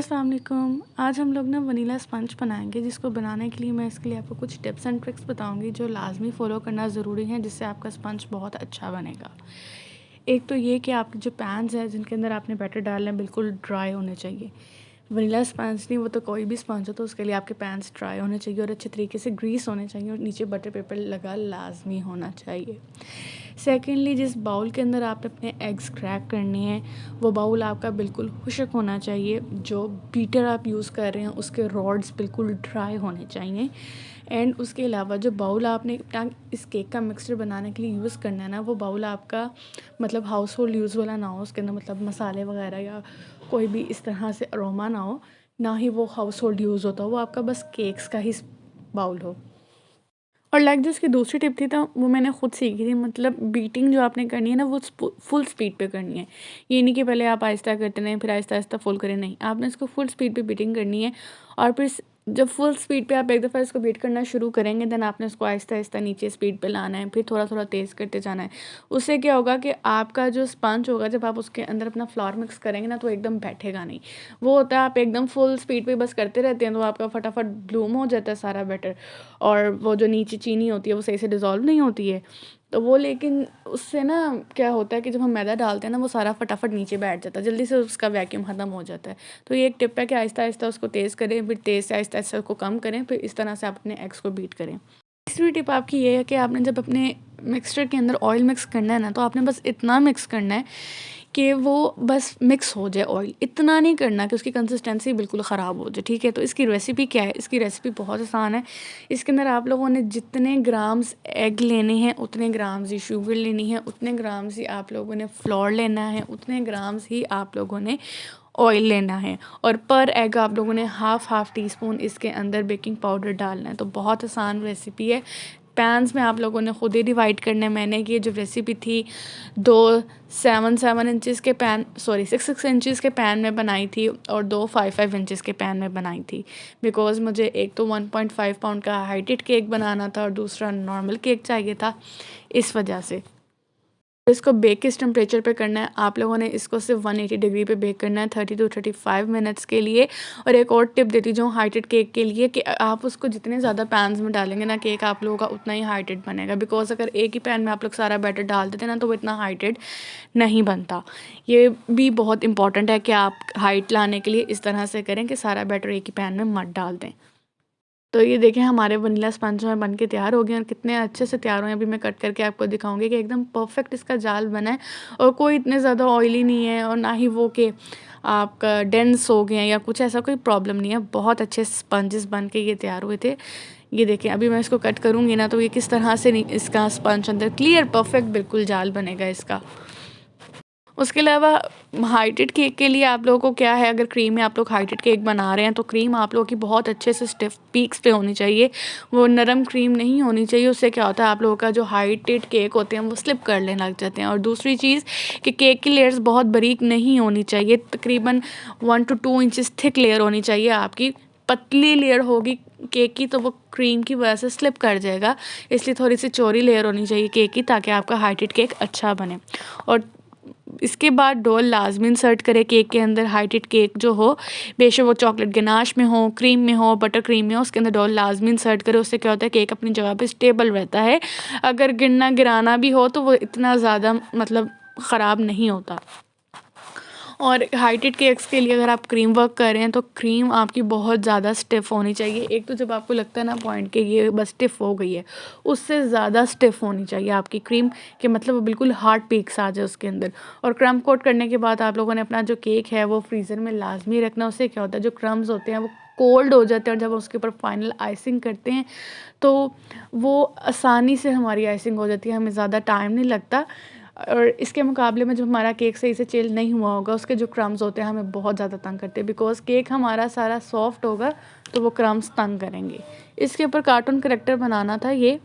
अस्सलाम वालेकुम। आज हम लोग ना वनीला स्पंज बनाएंगे, जिसको बनाने के लिए मैं इसके लिए आपको कुछ टिप्स एंड ट्रिक्स बताऊंगी जो लाजमी फ़ॉलो करना ज़रूरी है, जिससे आपका स्पंज बहुत अच्छा बनेगा। एक तो ये कि आपके जो पैन्स हैं जिनके अंदर आपने बैटर डालना है बिल्कुल ड्राई होने चाहिए। वनीला स्पंज नहीं, वो तो कोई भी स्पंज हो, तो उसके लिए आपके पैन्स ड्राई होने चाहिए और अच्छे तरीके से ग्रीस होने चाहिए और नीचे बटर पेपर लगा लाजमी होना चाहिए। सेकेंडली, जिस बाउल के अंदर आपने अपने एग्स क्रैक करने हैं वो बाउल आपका बिल्कुल खुश्क होना चाहिए। जो बीटर आप यूज़ कर रहे हैं उसके रॉड्स बिल्कुल ड्राई होने चाहिए। एंड उसके अलावा जो बाउल आपने इस केक का मिक्सचर बनाने के लिए यूज़ करना है ना, वो बाउल आपका मतलब हाउस होल्ड यूज़ वाला ना हो। उसके अंदर मतलब मसाले वगैरह या कोई भी इस तरह से अरोमा ना हो, ना ही वो हाउस होल्ड यूज़ होता हो, वो आपका बस केक्स का ही बाउल हो। और लाइक जो इसकी दूसरी टिप थी तो वो मैंने खुद सीखी थी। मतलब बीटिंग जो आपने करनी है ना, वो फुल स्पीड पे करनी है। ये नहीं कि पहले आप आहिस्ता करते रहें फिर आहिस्ता आहिस्ता फुल करें, नहीं, आपने इसको फुल स्पीड पे बीटिंग करनी है। और फिर जब फुल स्पीड पे आप एक दफ़ा इसको बीट करना शुरू करेंगे, देन आपने इसको आहिस्ता आहिस्ता नीचे स्पीड पे लाना है, फिर थोड़ा थोड़ा तेज़ करते जाना है। उससे क्या होगा कि आपका जो स्पंज होगा, जब आप उसके अंदर अपना फ्लावर मिक्स करेंगे ना, तो एकदम बैठेगा नहीं। वो होता है आप एकदम फुल स्पीड पे बस करते रहते हैं तो आपका फटाफट ब्लूम हो जाता है सारा बैटर, और वो जो नीचे चीनी होती है वो सही से डिज़ोल्व नहीं होती है। तो वो लेकिन उससे ना क्या होता है कि जब हम मैदा डालते हैं ना, वो सारा फटाफट नीचे बैठ जाता है, जल्दी से उसका वैक्यूम ख़त्म हो जाता है। तो ये एक टिप है कि आहिस्ता आहिस्ता उसको तेज़ करें, फिर तेज़ से आहिस्ता आहिस्ता उसको कम करें, फिर इस तरह से आप अपने एग्स को बीट करें। तीसरी टिप आपकी ये है कि आपने जब अपने मिक्सचर के अंदर ऑयल मिक्स करना है ना, तो आपने बस इतना मिक्स करना है कि वो बस मिक्स हो जाए ऑयल। इतना नहीं करना कि उसकी कंसिस्टेंसी बिल्कुल ख़राब हो जाए, ठीक है। तो इसकी रेसिपी क्या है? इसकी रेसिपी बहुत आसान है। इसके अंदर आप लोगों ने जितने ग्राम्स एग लेने हैं उतने ग्राम्स ही शुगर लेनी है, उतने ग्राम्स ही आप लोगों ने फ्लोर लेना है, उतने ग्राम्स ही आप लोगों ने ऑयल लेना है। और पर एग आप लोगों ने हाफ़ टी स्पून इसके अंदर बेकिंग पाउडर डालना है। तो बहुत आसान रेसिपी है। पैन्स में आप लोगों ने खुद ही डिवाइड करना है। मैंने ये जो रेसिपी थी 2 7 इंचज़ के पैन, सॉरी 6 इंचज़ के पैन में बनाई थी और 2 5 इंचज़ के पैन में बनाई थी। बिकॉज़ मुझे एक तो 1.5 पाउंड का हाइटेड केक बनाना था और दूसरा नॉर्मल केक चाहिए था, इस वजह से। इसको बेक किस टेम्परेचर पे करना है? आप लोगों ने इसको सिर्फ 180 डिग्री पे बेक करना है 30 to 35 मिनट्स के लिए। और एक और टिप देती हूँ हाइटेड केक के लिए कि आप उसको जितने ज़्यादा पैन्स में डालेंगे ना केक, आप लोगों का उतना ही हाइटेड बनेगा। बिकॉज अगर एक ही पैन में आप लोग सारा बैटर डाल देते ना, तो वो इतना हाइटेड नहीं बनता। ये भी बहुत इंपॉर्टेंट है कि आप हाइट लाने के लिए इस तरह से करें कि सारा बैटर एक ही पैन में मत डाल दें। तो ये देखें हमारे वनीला स्पंज में बन के तैयार हो गए और कितने अच्छे से तैयार हुए हैं। अभी मैं कट करके आपको दिखाऊंगी कि एकदम परफेक्ट इसका जाल बना है और कोई इतने ज़्यादा ऑयली नहीं है और ना ही वो कि आपका डेंस हो गए हैं या कुछ ऐसा कोई प्रॉब्लम नहीं है। बहुत अच्छे स्पंजेस बन के ये तैयार हुए थे। ये देखें अभी मैं इसको कट करूँगी ना, तो ये किस तरह से नहीं इसका स्पंज अंदर क्लियर परफेक्ट बिल्कुल जाल बनेगा इसका। उसके अलावा हाइटेड केक के लिए आप लोगों को क्या है, अगर क्रीम में आप लोग हाइटेड केक बना रहे हैं तो क्रीम आप लोगों की बहुत अच्छे से स्टिफ पीक्स पे होनी चाहिए। वो नरम क्रीम नहीं होनी चाहिए। उससे क्या होता है आप लोगों का जो हाइटेड केक होते हैं वो स्लिप करने लग जाते हैं। और दूसरी चीज़ कि केक की लेयर्स बहुत बारीक नहीं होनी चाहिए। तकरीबन 1 to 2 इंचज़ थिक लेयर होनी चाहिए। आपकी पतली लेयर होगी केक की तो वो क्रीम की वजह से स्लिप कर जाएगा, इसलिए थोड़ी सी चौड़ी लेयर होनी चाहिए केक की, ताकि आपका हाइटेड केक अच्छा बने। और इसके बाद डो लाजमी इंसर्ट करें केक के अंदर। हाइटेड केक जो हो, बेशक वो चॉकलेट गनाश में हो, क्रीम में हो, बटर क्रीम में हो, उसके अंदर डो लाजमी इंसर्ट करें। उससे क्या होता है केक अपनी जगह पे स्टेबल रहता है। अगर गिराना भी हो तो वो इतना ज़्यादा मतलब ख़राब नहीं होता। और हाइटेड केक्स के लिए अगर आप क्रीम वर्क कर रहे हैं तो क्रीम आपकी बहुत ज़्यादा स्टिफ़ होनी चाहिए। एक तो जब आपको लगता है ना पॉइंट के ये बस स्टिफ़ हो गई है, उससे ज़्यादा स्टिफ़ होनी चाहिए आपकी क्रीम, कि मतलब वो बिल्कुल हार्ड पीक्स आ जाए उसके अंदर। और क्रम कोट करने के बाद आप लोगों ने अपना जो केक है वो फ्रीज़र में लाजमी रखना। उससे क्या होता है जो क्रम्स होते हैं वो कोल्ड हो जाते हैं और जब उसके ऊपर फाइनल आइसिंग करते हैं तो वो आसानी से हमारी आइसिंग हो जाती है, हमें ज़्यादा टाइम नहीं लगता। और इसके मुकाबले में जब हमारा केक सही से चिल नहीं हुआ होगा, उसके जो क्रम्स होते हैं हमें बहुत ज़्यादा तंग करते हैं। बिकॉज़ केक हमारा सारा सॉफ्ट होगा तो वो क्रम्स तंग करेंगे। इसके ऊपर कार्टून करेक्टर बनाना था, ये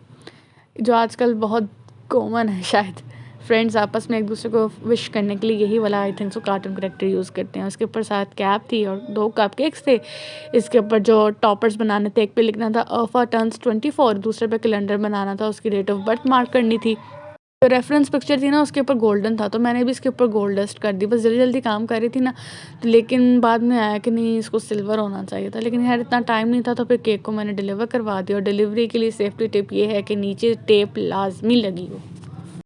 जो आजकल बहुत कॉमन है शायद। फ्रेंड्स आपस में एक दूसरे को विश करने के लिए यही वाला I think so cartoon character use करते हैं। उसके ऊपर साथ कैप थी और 2 कप केक्स थे। इसके ऊपर जो टॉपर्स बनाने थे, एक पे लिखना था अफा टर्न्स 24, दूसरे पे कैलेंडर बनाना था, उसकी डेट ऑफ बर्थ मार्क करनी थी। जो रेफ़रेंस पिक्चर थी ना उसके ऊपर गोल्डन था, तो मैंने भी इसके ऊपर गोल्ड डस्ट कर दी। बस जल्दी-जल्दी काम कर रही थी ना, तो लेकिन बाद में आया कि नहीं इसको सिल्वर होना चाहिए था। लेकिन यार इतना टाइम नहीं था, तो फिर केक को मैंने डिलीवर करवा दिया। और डिलीवरी के लिए सेफ्टी टिप ये है कि नीचे टेप लाज़मी लगी हो।